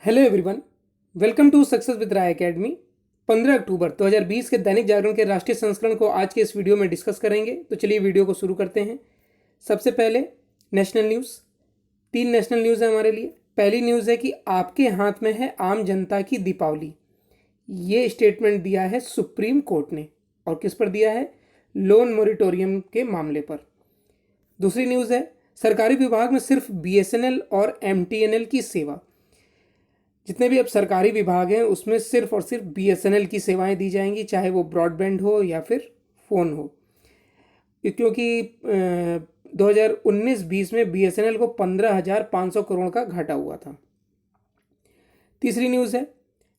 Hello everyone, welcome to success with Rai academy. 15 अक्टूबर 2020 के दैनिक जागरण के राष्ट्रीय संस्करण को आज के इस वीडियो में डिस्कस करेंगे। तो चलिए वीडियो को शुरू करते हैं। सबसे पहले नेशनल न्यूज़। 3 नेशनल न्यूज़ है हमारे लिए। पहली न्यूज़ है कि आपके हाथ में है आम जनता की दीपावली। ये स्टेटमेंट दिया है सुप्रीम कोर्ट ने। और किस पर दिया है? लोन मोरिटोरियम के मामले पर। दूसरी न्यूज़ है सरकारी विभाग में सिर्फ बीएसएनएल और एमटीएनएल की सेवा। जितने भी अब सरकारी विभाग हैं उसमें सिर्फ और सिर्फ बीएसएनएल की सेवाएं दी जाएंगी, चाहे वो ब्रॉडबैंड हो या फिर फ़ोन हो। क्योंकि 2019-20 में बीएसएनएल को 15,500 करोड़ का घाटा हुआ था। तीसरी न्यूज़ है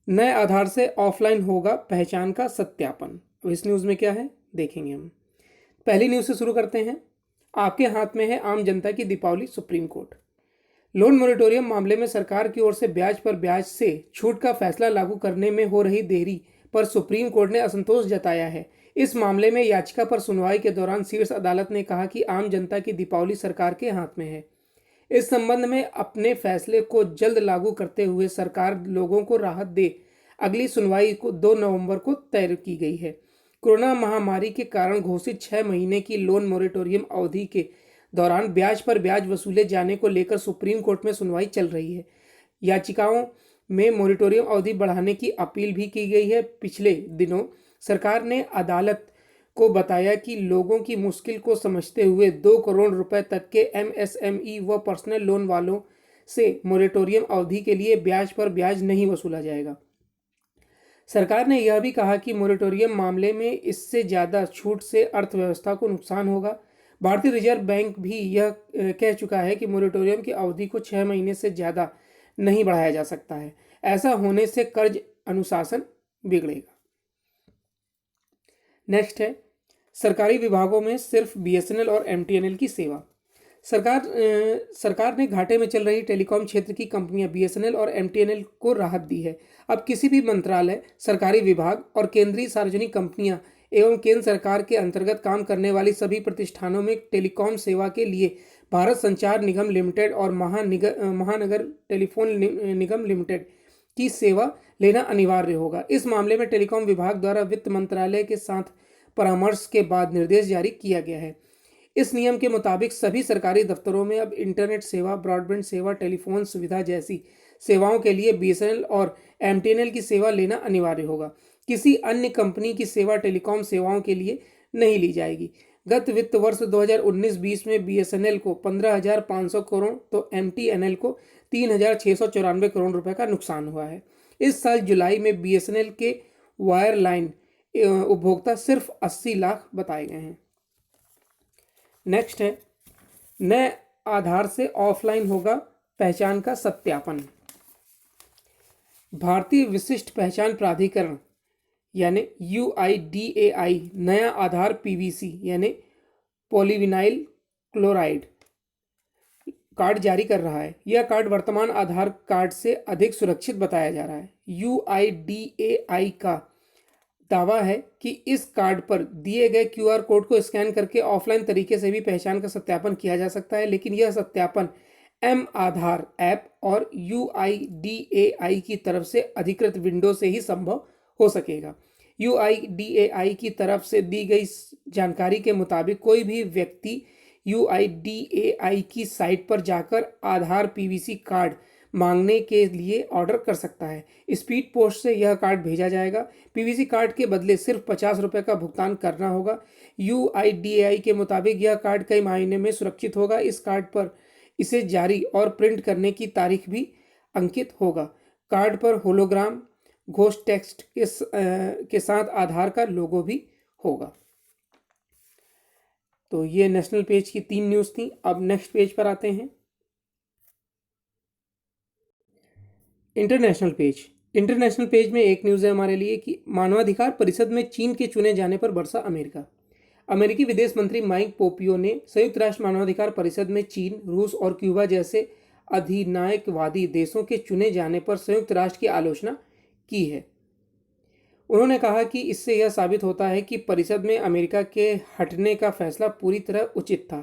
नए आधार से ऑफलाइन होगा पहचान का सत्यापन। अब इस न्यूज़ में क्या है देखेंगे हम। पहली न्यूज़ से शुरू करते हैं। आपके हाथ में है आम जनता की Deepavali. Supreme court loan moratorium मामले में सरकार की ओर से ब्याज पर ब्याज से छूट का फैसला लागू करने में हो रही देरी पर सुप्रीम कोर्ट ने असंतोष जताया है। इस मामले में याचिका पर सुनवाई के दौरान शीर्ष अदालत ने कहा कि आम जनता की दीपावली सरकार के हाथ में है। इस संबंध में अपने फैसले को जल्द लागू करते हुए सरकार लोगों को राहत दे। अगली सुनवाई को 2 नवंबर को तय की गई है। कोरोना महामारी के कारण घोषित 6 महीने की लोन मोरेटोरियम अवधि के दौरान ब्याज पर ब्याज वसूले जाने को लेकर सुप्रीम कोर्ट में सुनवाई चल रही है। याचिकाओं में मोरेटोरियम अवधि बढ़ाने की अपील भी की गई है। पिछले दिनों सरकार ने अदालत को बताया कि लोगों की मुश्किल को समझते हुए 2 करोड़ रुपए तक के एमएसएमई व पर्सनल लोन वालों से मोरेटोरियम अवधि के लिए ब्याज पर ब्याज नहीं वसूला जाएगा। सरकार ने यह भी कहा कि मोरेटोरियम मामले में इससे ज़्यादा छूट से अर्थव्यवस्था को नुकसान होगा। भारतीय रिजर्व बैंक भी यह कह चुका है कि मोरेटोरियम की अवधि को 6 महीने से ज़्यादा नहीं बढ़ाया जा सकता है। ऐसा होने से कर्ज अनुशासन बिगड़ेगा। नेक्स्ट है सरकारी विभागों में सिर्फ बीएसएनएल और एमटीएनएल की सेवा। सरकार ने घाटे में चल रही टेलीकॉम क्षेत्र की कंपनियां बीएसएनएल और एमटीएनएल को राहत दी है। अब किसी भी मंत्रालय, सरकारी विभाग और केंद्रीय सार्वजनिक कंपनियां एवं केंद्र सरकार के अंतर्गत काम करने वाली सभी प्रतिष्ठानों में टेलीकॉम सेवा के लिए भारत संचार निगम लिमिटेड और महानगर टेलीफोन निगम लिमिटेड की सेवा लेना अनिवार्य होगा। इस मामले में टेलीकॉम विभाग द्वारा वित्त मंत्रालय के साथ परामर्श के बाद निर्देश जारी किया गया है। इस नियम के मुताबिक सभी सरकारी दफ्तरों में अब इंटरनेट सेवा, ब्रॉडबैंड सेवा, टेलीफोन सुविधा जैसी सेवाओं के लिए बीएसएनएल और एमटीएनएल की सेवा लेना अनिवार्य होगा। किसी अन्य कंपनी की सेवा टेलीकॉम सेवाओं के लिए नहीं ली जाएगी। गत वित्त वर्ष 2019-20 में बीएसएनएल को 15,500 करोड़ तो एमटीएनएल को 3,694 करोड़ रुपए का नुकसान हुआ है। इस साल जुलाई में बीएसएनएल के वायरलाइन उपभोक्ता सिर्फ 80 लाख बताए गए हैं। नेक्स्ट है नए आधार से ऑफलाइन होगा पहचान का सत्यापन। भारतीय विशिष्ट पहचान प्राधिकरण यानी यूआईडीएआई नया आधार पीवीसी यानी पॉलीविनाइल क्लोराइड कार्ड जारी कर रहा है। यह कार्ड वर्तमान आधार कार्ड से अधिक सुरक्षित बताया जा रहा है। यूआईडीएआई का दावा है कि इस कार्ड पर दिए गए क्यूआर कोड को स्कैन करके ऑफलाइन तरीके से भी पहचान का सत्यापन किया जा सकता है, लेकिन यह सत्यापन एम आधार ऐप और यूआईडीएआई की तरफ से अधिकृत विंडो से ही संभव हो सकेगा। यूआईडीएआई की तरफ से दी गई जानकारी के मुताबिक कोई भी व्यक्ति यूआईडीएआई की साइट पर जाकर आधार पीवीसी कार्ड मांगने के लिए ऑर्डर कर सकता है। स्पीड पोस्ट से यह कार्ड भेजा जाएगा। पीवीसी कार्ड के बदले सिर्फ 50 रुपये का भुगतान करना होगा। यूआईडीएआई के मुताबिक यह कार्ड कई महीने में सुरक्षित होगा। इस कार्ड पर इसे जारी और प्रिंट करने की तारीख भी अंकित होगा। कार्ड पर होलोग्राम घोष टेक्स्ट के साथ आधार का लोगो भी होगा। तो ये नेशनल पेज की 3 न्यूज़ थी। अब नेक्स्ट पेज पर आते हैं। इंटरनेशनल पेज में एक न्यूज़ है हमारे लिए कि मानवाधिकार परिषद में चीन के चुने जाने पर बरसा अमेरिका। अमेरिकी विदेश मंत्री माइक पोपियो ने संयुक्त राष्ट्र मानवाधिकार परिषद में चीन, रूस और क्यूबा जैसे अधिनायकवादी देशों के चुने जाने पर संयुक्त राष्ट्र की आलोचना की है। उन्होंने कहा कि इससे यह साबित होता है कि परिषद में अमेरिका के हटने का फैसला पूरी तरह उचित था।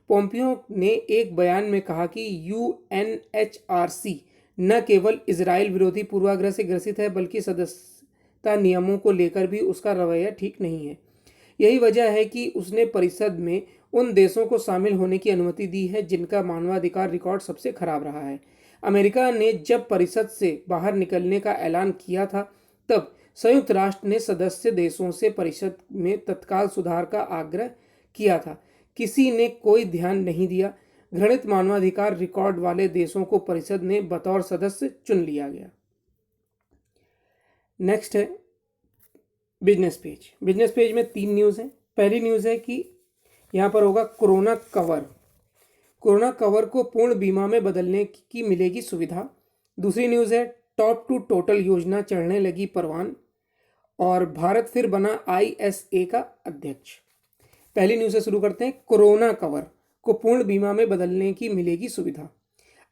पोम्पियो ने एक बयान में कहा कि यूएनएचआरसी न केवल इजराइल विरोधी पूर्वाग्रह से ग्रसित है बल्कि सदस्यता नियमों को लेकर भी उसका रवैया ठीक नहीं है। यही वजह है कि उसने परिषद में उन देशों को शामिल होने की अनुमति दी है जिनका मानवाधिकार रिकॉर्ड सबसे खराब रहा है। अमेरिका ने जब परिषद से बाहर निकलने का ऐलान किया था तब संयुक्त राष्ट्र ने सदस्य देशों से परिषद में तत्काल सुधार का आग्रह किया था। किसी ने कोई ध्यान नहीं दिया। घृणित मानवाधिकार रिकॉर्ड वाले देशों को परिषद ने बतौर सदस्य चुन लिया गया। नेक्स्ट है बिजनेस पेज। बिजनेस पेज में 3 न्यूज़ हैं। पहली न्यूज़ है कि यहाँ पर होगा कोरोना कवर। कोरोना कवर को पूर्ण बीमा में बदलने की मिलेगी सुविधा। दूसरी न्यूज़ है टॉप टू टोटल योजना चढ़ने लगी परवान और भारत फिर बना ISA का अध्यक्ष। पहली न्यूज़ से शुरू करते हैं। कोरोना कवर को पूर्ण बीमा में बदलने की मिलेगी सुविधा।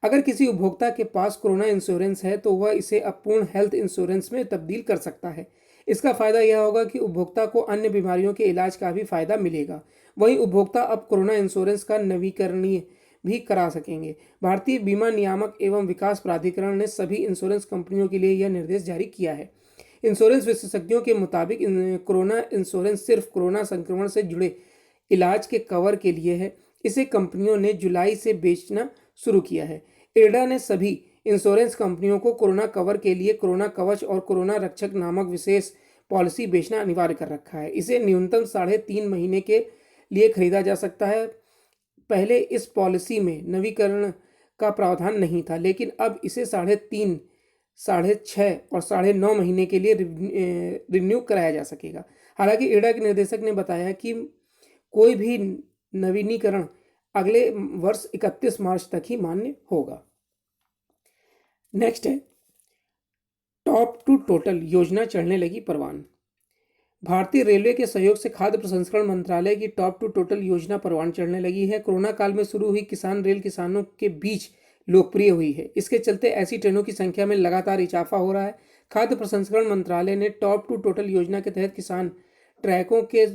अगर किसी उपभोक्ता के पास कोरोना इंश्योरेंस है तो वह इसे अब पूर्ण हेल्थ इंश्योरेंस में तब्दील कर सकता है। इसका फायदा यह होगा कि उपभोक्ता को अन्य बीमारियों के इलाज का भी फायदा मिलेगा। वहीं उपभोक्ता अब कोरोना इंश्योरेंस का नवीकरणीय भी करा सकेंगे। भारतीय बीमा नियामक एवं विकास प्राधिकरण ने सभी इंश्योरेंस कंपनियों के लिए यह निर्देश जारी किया है। इंश्योरेंस विशेषज्ञों के मुताबिक कोरोना इंश्योरेंस सिर्फ कोरोना संक्रमण से जुड़े इलाज के कवर के लिए है। इसे कंपनियों ने जुलाई से बेचना शुरू किया है। इरडा ने सभी इंश्योरेंस कंपनियों को कोरोना कवर के लिए कोरोना कवच और कोरोना रक्षक नामक विशेष पॉलिसी बेचना अनिवार्य कर रखा है। इसे न्यूनतम 3.5 महीने के लिए खरीदा जा सकता है। पहले इस पॉलिसी में नवीकरण का प्रावधान नहीं था, लेकिन अब इसे 3.5, 6.5 और 9.5 महीने के लिए रिन्यू कराया जा सकेगा। हालांकि इरडा के निदेशक ने बताया कि कोई भी नवीनीकरण अगले वर्ष 31 मार्च तक ही मान्य होगा। नेक्स्ट है टॉप टू टोटल योजना चढ़ने लगी परवान। भारतीय रेलवे के सहयोग से खाद्य प्रसंस्करण मंत्रालय की टॉप टू टोटल योजना परवान चढ़ने लगी है। कोरोना काल में शुरू हुई किसान रेल किसानों के बीच लोकप्रिय हुई है। इसके चलते ऐसी ट्रेनों की संख्या में लगातार इजाफा हो रहा है। खाद्य प्रसंस्करण मंत्रालय ने टॉप टू टोटल योजना के तहत किसान ट्रैकों के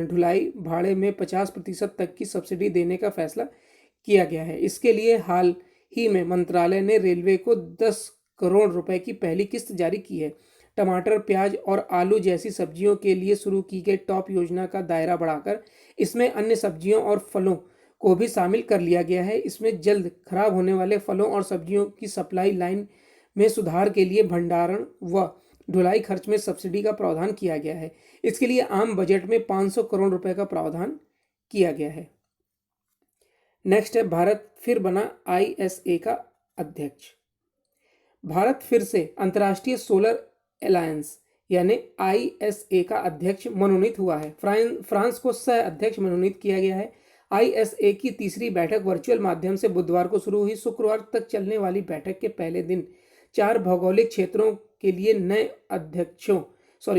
ढुलाई भाड़े में 50% तक की सब्सिडी देने का फैसला किया गया है। इसके लिए हाल ही में मंत्रालय ने रेलवे को 10 करोड़ रुपए की पहली किस्त जारी की है। टमाटर, प्याज और आलू जैसी सब्जियों के लिए शुरू की गई टॉप योजना का दायरा बढ़ाकर इसमें अन्य सब्जियों और फलों को भी शामिल कर लिया गया है। इसमें जल्द खराब होने वाले फलों और सब्जियों की सप्लाई लाइन में सुधार के लिए भंडारण व ढुलाई खर्च में सब्सिडी का प्रावधान किया गया है। इसके लिए आम बजट में 500 करोड़ रुपए का प्रावधान किया गया है। नेक्स्ट है भारत फिर बना ISA का अध्यक्ष। भारत फिर से अंतर्राष्ट्रीय सोलर अलायंस यानी ISA का अध्यक्ष मनोनीत हुआ है। फ्रांस को सह अध्यक्ष मनोनीत किया गया है। ISA की तीसरी बैठक वर्चुअल माध्यम से बुधवार को शुरू हुई। शुक्रवार तक चलने वाली बैठक के पहले दिन 4 भौगोलिक क्षेत्रों के लिए नए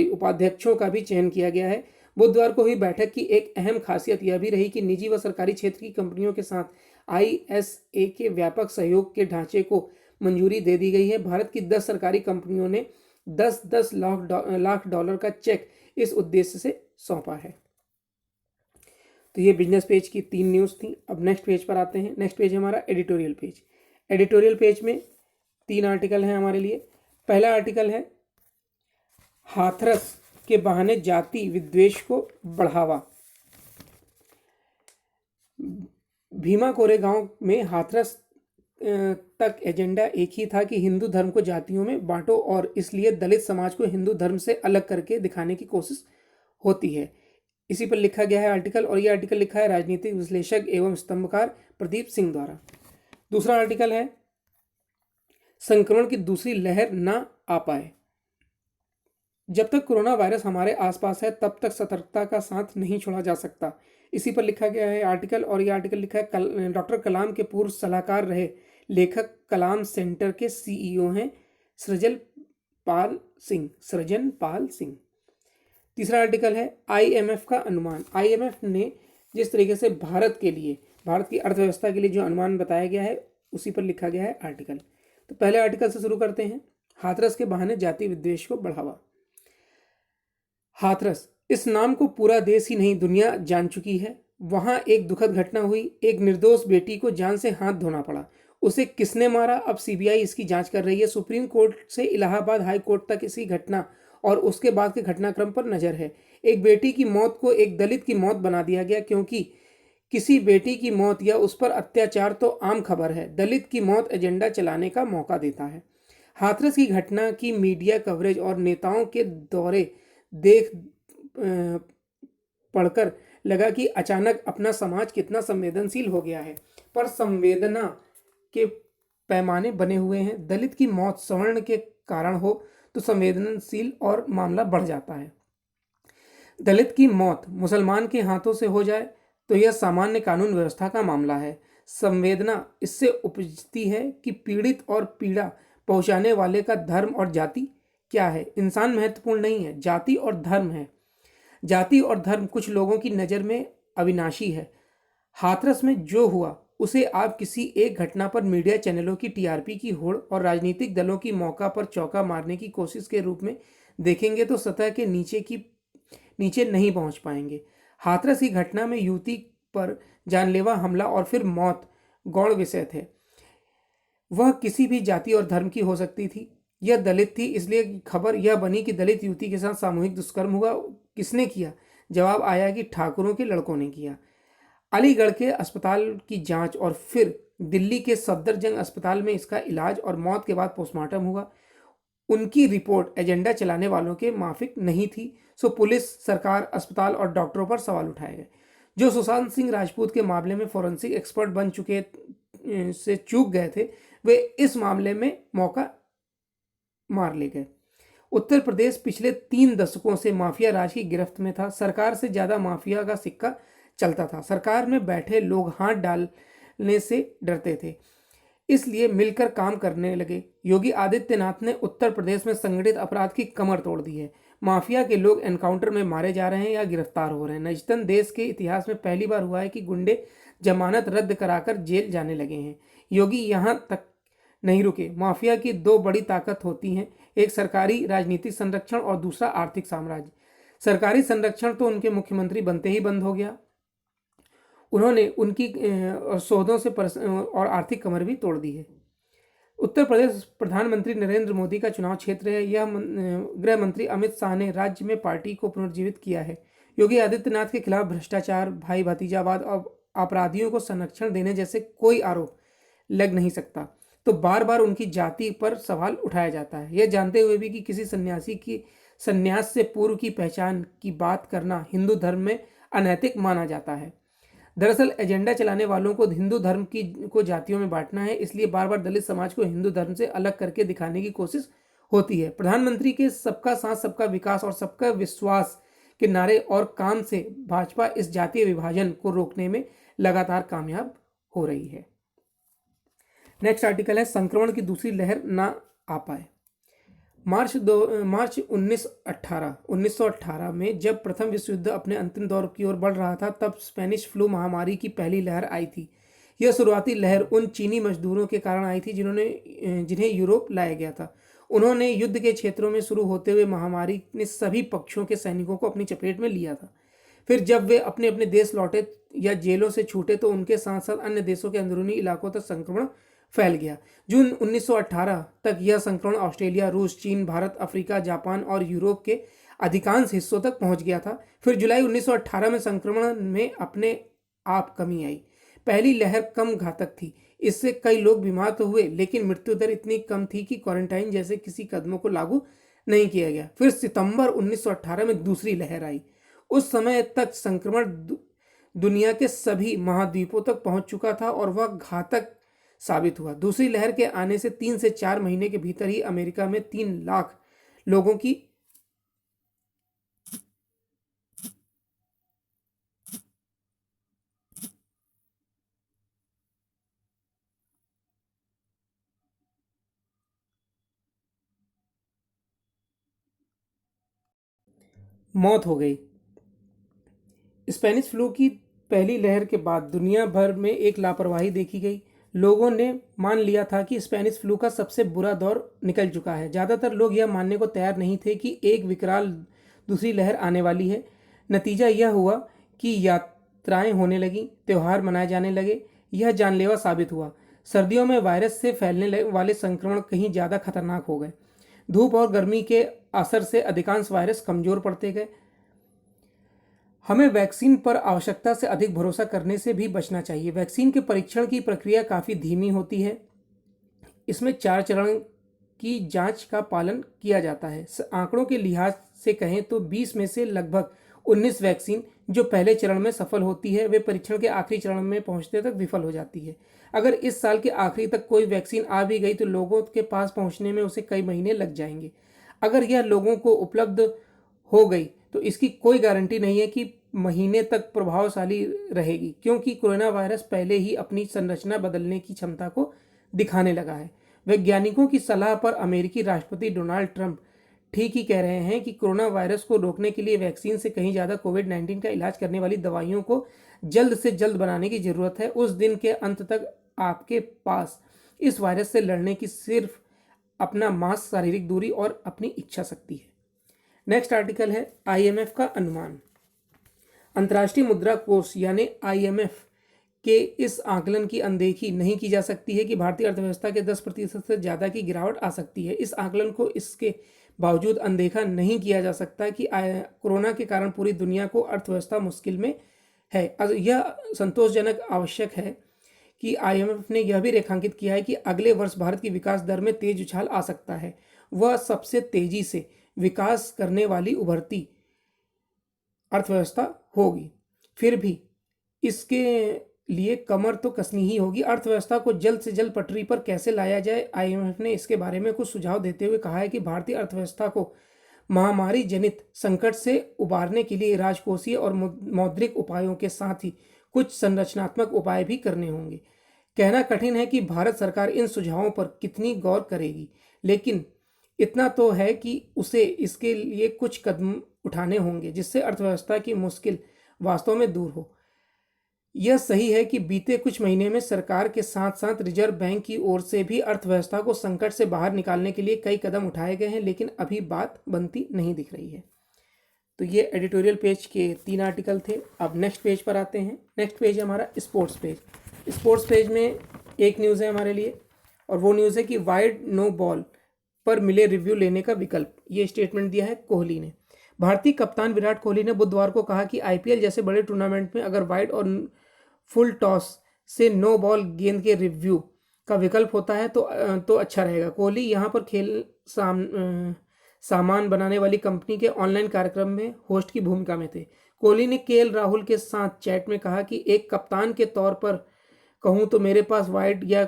उपाध्यक्षों का भी चयन किया गया है। बुधवार को हुई बैठक की एक अहम खासियत यह भी रही कि निजी व सरकारी क्षेत्र की कंपनियों के साथ ISA के व्यापक सहयोग के ढांचे को मंजूरी दे दी गई है। भारत की 10 सरकारी कंपनियों ने 10-10 लाख डॉलर का चेक इस उद्देश्य से सौंपा है। तो ये बिजनेस पेज की 3 न्यूज़ थी। अब नेक्स्ट पेज पर आते हैं। नेक्स्ट पेज है हमारा एडिटोरियल पेज। एडिटोरियल पेज में 3 आर्टिकल हैं हमारे लिए। पहला आर्टिकल है हाथरस के बहाने जाति विद्वेष को बढ़ावा। भीमा कोरेगांव में हाथरस तक एजेंडा एक ही था कि हिंदू धर्म को जातियों में बांटो और इसलिए दलित समाज को हिंदू धर्म से अलग करके दिखाने की कोशिश होती है। इसी पर लिखा गया है आर्टिकल और यह आर्टिकल लिखा है राजनीतिक विश्लेषक एवं स्तंभकार प्रदीप सिंह द्वारा। दूसरा आर्टिकल है संक्रमण की दूसरी लहर ना आ पाए। जब तक कोरोना वायरस हमारे आसपास है तब तक सतर्कता का साथ नहीं छोड़ा जा सकता। इसी पर लिखा गया है आर्टिकल और यह आर्टिकल लिखा है डॉक्टर कलाम के पूर्व सलाहकार रहे लेखक कलाम सेंटर के CEO हैं सृजन पाल सिंह। तीसरा आर्टिकल है IMF का अनुमान। IMF ने जिस तरीके से भारत की अर्थव्यवस्था के लिए जो अनुमान बताया गया है उसी पर लिखा गया है आर्टिकल। तो पहले आर्टिकल से शुरू करते हैं। हाथरस के बहाने जाति विद्वेष को बढ़ावा। हाथरस, इस नाम को पूरा देश ही नहीं दुनिया जान चुकी है। वहां एक दुखद घटना हुई। एक निर्दोष बेटी को जान से हाथ धोना पड़ा। उसे किसने मारा, अब सीबीआई इसकी जांच कर रही है। सुप्रीम कोर्ट से इलाहाबाद हाई कोर्ट तक इसी घटना और उसके बाद के घटनाक्रम पर नजर है। एक बेटी की मौत को एक दलित की मौत बना दिया गया, क्योंकि किसी बेटी की मौत या उस पर अत्याचार तो आम खबर है, दलित की मौत एजेंडा चलाने का मौका देता है। हाथरस की घटना की मीडिया कवरेज और नेताओं के दौरे देख पढ़कर लगा कि अचानक अपना समाज कितना संवेदनशील हो गया है, पर संवेदना के पैमाने बने हुए हैं। दलित की मौत सवर्ण के कारण हो तो संवेदनशील और मामला बढ़ जाता है। दलित की मौत मुसलमान के हाथों से हो जाए तो यह सामान्य कानून व्यवस्था का मामला है। संवेदना इससे उपजती है कि पीड़ित और पीड़ा पहुंचाने वाले का धर्म और जाति क्या है। इंसान महत्वपूर्ण नहीं है, जाति और धर्म है। जाति और धर्म कुछ लोगों की नज़र में अविनाशी है। हाथरस में जो हुआ उसे आप किसी एक घटना पर मीडिया चैनलों की टीआरपी की होड़ और राजनीतिक दलों की मौका पर चौका मारने की कोशिश के रूप में देखेंगे तो सतह के नीचे नहीं पहुंच पाएंगे। हाथरस की घटना में युवती पर जानलेवा हमला और फिर मौत गौण विषय थे। वह किसी भी जाति और धर्म की हो सकती थी। यह दलित थी, इसलिए खबर यह बनी कि दलित युवती के साथ सामूहिक दुष्कर्म हुआ। किसने किया? जवाब आया कि ठाकुरों के लड़कों ने किया। अलीगढ़ के अस्पताल की जांच और फिर दिल्ली के सफदरजंग अस्पताल में इसका इलाज और मौत के बाद पोस्टमार्टम हुआ। उनकी रिपोर्ट एजेंडा चलाने वालों के माफिक नहीं थी। सो पुलिस, सरकार, अस्पताल और डॉक्टरों पर सवाल उठाए गए। जो सुशांत सिंह राजपूत के मामले में फॉरेंसिक एक्सपर्ट बन चुके से चूक गए थे, वे इस मामले में मौका मार ले गए। उत्तर प्रदेश पिछले 3 दशकों से माफिया राज की गिरफ्त में था। सरकार से ज्यादा माफिया का सिक्का चलता था। सरकार में बैठे लोग हाथ डालने से डरते थे, इसलिए मिलकर काम करने लगे। योगी आदित्यनाथ ने उत्तर प्रदेश में संगठित अपराध की कमर तोड़ दी है। माफिया के लोग एनकाउंटर में मारे जा रहे हैं या गिरफ्तार हो रहे हैं। नजतन देश के इतिहास में पहली बार हुआ है कि गुंडे जमानत रद्द कराकर जेल जाने लगे हैं। योगी यहाँ तक नहीं रुके। माफिया की 2 बड़ी ताकत होती हैं, एक सरकारी राजनीतिक संरक्षण और दूसरा आर्थिक साम्राज्य। सरकारी संरक्षण तो उनके मुख्यमंत्री बनते ही बंद हो गया। उन्होंने उनकी सौदों से और आर्थिक कमर भी तोड़ दी है। उत्तर प्रदेश प्रधानमंत्री नरेंद्र मोदी का चुनाव क्षेत्र है। यह गृह मंत्री अमित शाह ने राज्य में पार्टी को पुनर्जीवित किया है। योगी आदित्यनाथ के खिलाफ भ्रष्टाचार, भाई भतीजावाद और अपराधियों को संरक्षण देने जैसे कोई आरोप लग नहीं सकता, तो बार बार उनकी जाति पर सवाल उठाया जाता है। यह जानते हुए भी कि किसी सन्यासी की सन्यास से पूर्व की पहचान की बात करना हिंदू धर्म में अनैतिक माना जाता है। दरअसल एजेंडा चलाने वालों को हिंदू धर्म को जातियों में बांटना है, इसलिए बार बार दलित समाज को हिंदू धर्म से अलग करके दिखाने की कोशिश होती है। प्रधानमंत्री के सबका साथ सबका विकास और सबका विश्वास के नारे और काम से भाजपा इस जातीय विभाजन को रोकने में लगातार कामयाब हो रही है। नेक्स्ट आर्टिकल है संक्रमण की दूसरी लहर ना आ पाए। मार्च 1918 में जब प्रथम विश्व युद्ध अपने अंतिम दौर की ओर बढ़ रहा था, तब स्पेनिश फ्लू महामारी की पहली लहर आई थी। यह शुरुआती लहर उन चीनी मजदूरों के कारण आई थी जिन्हें यूरोप लाया गया था। उन्होंने युद्ध के क्षेत्रों में शुरू होते हुए महामारी ने सभी पक्षों के सैनिकों को अपनी चपेट में लिया था। फिर जब वे अपने अपने देश लौटे या जेलों से छूटे तो उनके साथ साथ अन्य देशों के अंदरूनी इलाकों तक संक्रमण फैल गया। जून 1918 तक यह संक्रमण ऑस्ट्रेलिया, रूस, चीन, भारत, अफ्रीका, जापान और यूरोप के अधिकांश हिस्सों तक पहुंच गया था। फिर जुलाई 1918 में संक्रमण में अपने आप कमी आई। पहली लहर कम घातक थी, इससे कई लोग बीमार तो हुए, लेकिन मृत्यु दर इतनी कम थी कि क्वारंटाइन जैसे किसी कदमों को लागू नहीं किया गया। फिर सितंबर 1918 में दूसरी लहर आई। उस समय तक संक्रमण दुनिया के सभी महाद्वीपों तक पहुंच चुका था और वह घातक साबित हुआ। दूसरी लहर के आने से 3 से 4 महीने के भीतर ही अमेरिका में 3 लाख लोगों की मौत हो गई। स्पेनिश फ्लू की पहली लहर के बाद दुनिया भर में एक लापरवाही देखी गई। लोगों ने मान लिया था कि स्पेनिश फ्लू का सबसे बुरा दौर निकल चुका है। ज़्यादातर लोग यह मानने को तैयार नहीं थे कि एक विकराल दूसरी लहर आने वाली है। नतीजा यह हुआ कि यात्राएं होने लगीं, त्यौहार मनाए जाने लगे। यह जानलेवा साबित हुआ। सर्दियों में वायरस से फैलने वाले संक्रमण कहीं ज़्यादा खतरनाक हो गए। धूप और गर्मी के असर से अधिकांश वायरस कमजोर पड़ते गए। हमें वैक्सीन पर आवश्यकता से अधिक भरोसा करने से भी बचना चाहिए। वैक्सीन के परीक्षण की प्रक्रिया काफ़ी धीमी होती है। इसमें 4 चरण की जांच का पालन किया जाता है। आंकड़ों के लिहाज से कहें तो 20 में से लगभग 19 वैक्सीन जो पहले चरण में सफल होती है वे परीक्षण के आखिरी चरण में पहुंचने तक विफल हो जाती है। अगर इस साल के आखिरी तक कोई वैक्सीन आ भी गई तो लोगों के पास पहुंचने में उसे कई महीने लग जाएंगे। अगर यह लोगों को उपलब्ध हो गई तो इसकी कोई गारंटी नहीं है कि महीने तक प्रभावशाली रहेगी, क्योंकि कोरोना वायरस पहले ही अपनी संरचना बदलने की क्षमता को दिखाने लगा है। वैज्ञानिकों की सलाह पर अमेरिकी राष्ट्रपति डोनाल्ड ट्रंप ठीक ही कह रहे हैं कि कोरोना वायरस को रोकने के लिए वैक्सीन से कहीं ज़्यादा कोविड-19 का इलाज करने वाली दवाइयों को जल्द से जल्द बनाने की ज़रूरत है। उस दिन के अंत तक आपके पास इस वायरस से लड़ने की सिर्फ अपना मास्क, शारीरिक दूरी और अपनी इच्छा शक्ति है। नेक्स्ट आर्टिकल है IMF का अनुमान। अंतर्राष्ट्रीय मुद्रा कोष यानी IMF के इस आकलन की अनदेखी नहीं की जा सकती है कि भारतीय अर्थव्यवस्था के 10% से ज़्यादा की गिरावट आ सकती है। इस आकलन को इसके बावजूद अनदेखा नहीं किया जा सकता कि कोरोना के कारण पूरी दुनिया को अर्थव्यवस्था मुश्किल में है। यह संतोषजनक आवश्यक है कि IMF ने यह भी रेखांकित किया है कि अगले वर्ष भारत की विकास दर में तेज उछाल आ सकता है। वह सबसे तेजी से विकास करने वाली उभरती अर्थव्यवस्था होगी। फिर भी इसके लिए कमर तो कसनी ही होगी। अर्थव्यवस्था को जल्द से जल्द पटरी पर कैसे लाया जाए, IMF ने इसके बारे में कुछ सुझाव देते हुए कहा है कि भारतीय अर्थव्यवस्था को महामारी जनित संकट से उबारने के लिए राजकोषीय और मौद्रिक उपायों के साथ ही कुछ संरचनात्मक उपाय भी करने होंगे। कहना कठिन है कि भारत सरकार इन सुझावों पर कितनी गौर करेगी, लेकिन इतना तो है कि उसे इसके लिए कुछ कदम उठाने होंगे जिससे अर्थव्यवस्था की मुश्किल वास्तव में दूर हो। यह सही है कि बीते कुछ महीने में सरकार के साथ साथ रिजर्व बैंक की ओर से भी अर्थव्यवस्था को संकट से बाहर निकालने के लिए कई कदम उठाए गए हैं, लेकिन अभी बात बनती नहीं दिख रही है। तो ये एडिटोरियल पेज के 3 आर्टिकल थे। अब नेक्स्ट पेज पर आते हैं। नेक्स्ट पेज है हमारा स्पोर्ट्स पेज। स्पोर्ट्स पेज में एक न्यूज़ है हमारे लिए, और वो न्यूज़ है कि वाइड नो बॉल पर मिले रिव्यू लेने का विकल्प। ये स्टेटमेंट दिया है कोहली ने। भारतीय कप्तान विराट कोहली ने बुधवार को कहा कि IPL जैसे बड़े टूर्नामेंट में अगर वाइड और फुल टॉस से नो बॉल गेंद के रिव्यू का विकल्प होता है तो अच्छा रहेगा। कोहली यहाँ पर खेल सामान बनाने वाली कंपनी के ऑनलाइन कार्यक्रम में होस्ट की भूमिका में थे। कोहली ने KL राहुल के साथ चैट में कहा कि एक कप्तान के तौर पर कहूँ तो मेरे पास वाइड या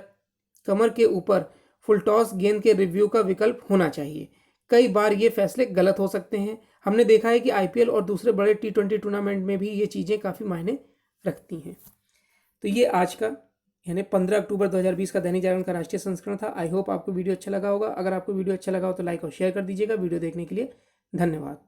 कमर के ऊपर फुल टॉस गेंद के रिव्यू का विकल्प होना चाहिए। कई बार ये फैसले गलत हो सकते हैं। हमने देखा है कि IPL और दूसरे बड़े T20 टूर्नामेंट में भी ये चीज़ें काफ़ी मायने रखती हैं। तो ये आज का यानी 15 अक्टूबर 2020 का दैनिक जागरण का राष्ट्रीय संस्करण था। आई होप आपको वीडियो अच्छा लगा होगा। अगर आपको वीडियो अच्छा लगा हो तो लाइक और शेयर कर दीजिएगा। वीडियो देखने के लिए धन्यवाद।